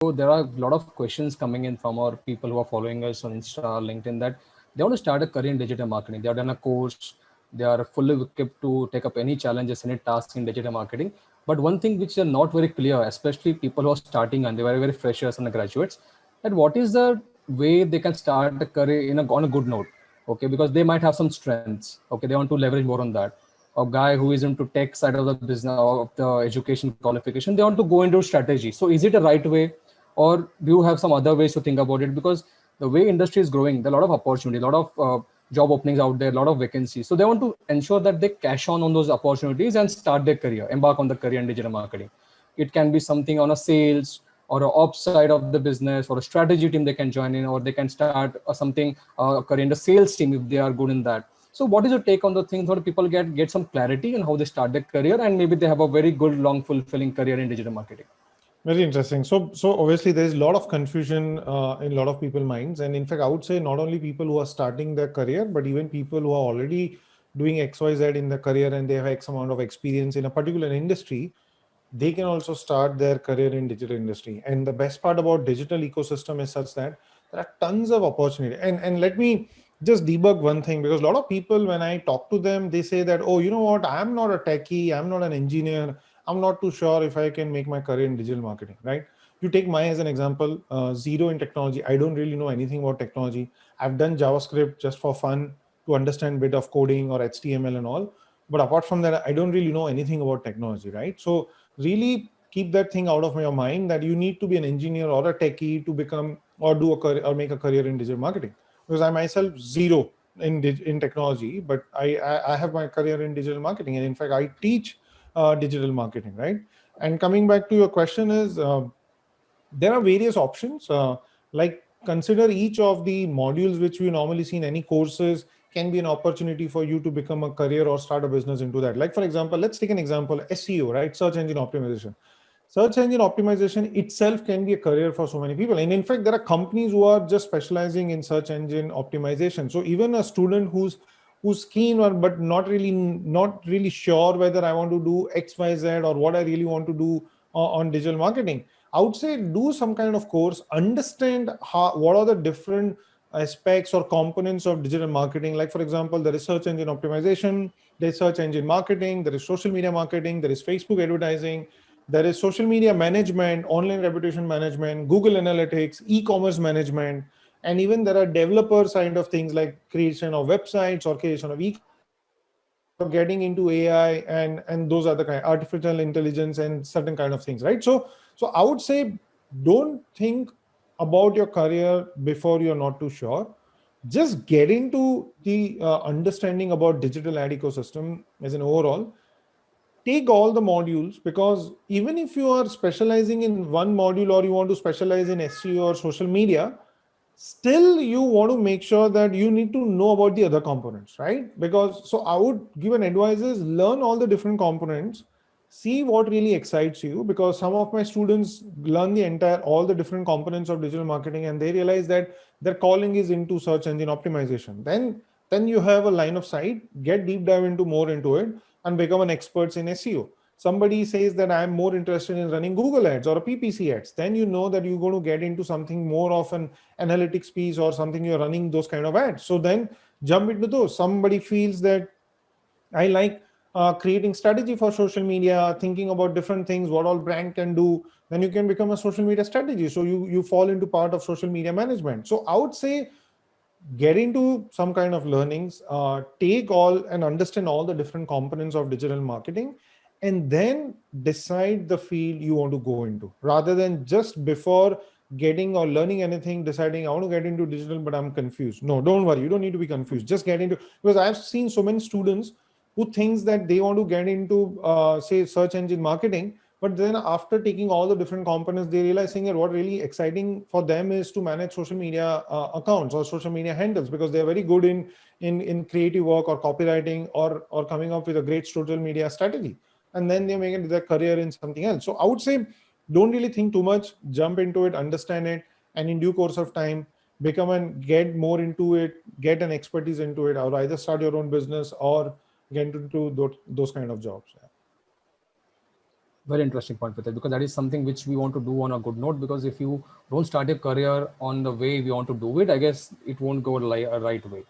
there are a lot of questions coming in from our people who are following us on Insta, LinkedIn, that they want to start a career in digital marketing. They have done a course, they are fully equipped to take up any challenges, any tasks in digital marketing. But one thing which are not very clear, especially people who are starting and they're very, very freshers and graduates, that what is the way they can start a career on a good note? Okay, because they might have some strengths. Okay, they want to leverage more on that. A guy who is into tech side of the business of the education qualification, they want to go into strategy. So is it a right way, or do you have some other ways to think about it? Because the way industry is growing, there are a lot of opportunity, a lot of job openings out there, a lot of vacancies. So they want to ensure that they cash on those opportunities and start their career, embark on the career in digital marketing. It can be something on a sales or a ops side of the business, or a strategy team they can join in, or they can start something career in the sales team if they are good in that. So what is your take on the things, how do people get some clarity on how they start their career, and maybe they have a very good long fulfilling career in digital marketing? Very interesting. So obviously there is a lot of confusion in a lot of people's minds, and in fact, I would say not only people who are starting their career, but even people who are already doing X, Y, Z in their career and they have X amount of experience in a particular industry, they can also start their career in digital industry. And the best part about digital ecosystem is such that there are tons of opportunity. And let me just debug one thing, because a lot of people, when I talk to them, they say that, oh, you know what, I'm not a techie, I'm not an engineer, I'm not too sure if I can make my career in digital marketing, right? You take my as an example, zero in technology. I don't really know anything about technology. I've done JavaScript just for fun to understand a bit of coding or HTML and all. But apart from that, I don't really know anything about technology, right? So really keep that thing out of your mind that you need to be an engineer or a techie to become or do a career or make a career in digital marketing. Because I myself zero in technology, but I have my career in digital marketing, and in fact I teach digital marketing, right? And coming back to your question is, there are various options. Like consider each of the modules which we normally see in any courses can be an opportunity for you to become a career or start a business into that. Like for example, let's take an example, SEO, right? Search engine optimization. Search engine optimization itself can be a career for so many people. And in fact, there are companies who are just specializing in search engine optimization. So even a student who's keen or but not really sure whether I want to do XYZ or what I really want to do on digital marketing, I would say do some kind of course, understand what are the different aspects or components of digital marketing. Like for example, there is search engine optimization, there is search engine marketing, there is social media marketing, there is Facebook advertising, there is social media management, online reputation management, Google Analytics, e-commerce management, and even there are developer side of things like creation of websites or creation of or getting into AI and those other kind, artificial intelligence and certain kind of things, right? So I would say don't think about your career before you're not too sure. Just get into the understanding about digital ad ecosystem as an overall. Take all the modules, because even if you are specializing in one module or you want to specialize in SEO or social media, still you want to make sure that you need to know about the other components, right? Because so I would give an advice is learn all the different components, see what really excites you, because some of my students learn the entire all the different components of digital marketing and they realize that their calling is into search engine optimization. Then you have a line of sight, get deep dive into more into it and become an expert in SEO. Somebody says that I'm more interested in running Google ads or a PPC ads, then you know that you're going to get into something more of an analytics piece or something, you're running those kind of ads. So then jump into those. Somebody feels that I like creating strategy for social media, thinking about different things, what all brand can do, then you can become a social media strategy. So you fall into part of social media management. So I would say get into some kind of learnings, take all and understand all the different components of digital marketing, and then decide the field you want to go into, rather than just before getting or learning anything deciding I want to get into digital but I'm confused. No, don't worry, you don't need to be confused, just get into, because I've seen so many students who thinks that they want to get into say search engine marketing, but then after taking all the different components, they realizing that what really exciting for them is to manage social media accounts or social media handles, because they're very good in creative work or copywriting or coming up with a great social media strategy. And then they make it their career in something else. So I would say don't really think too much, jump into it, understand it, and in due course of time, become and get more into it, get an expertise into it, or either start your own business or get into those kind of jobs. Yeah. Very interesting point with it, because that is something which we want to do on a good note. Because if you don't start your career on the way we want to do it, I guess it won't go a right way.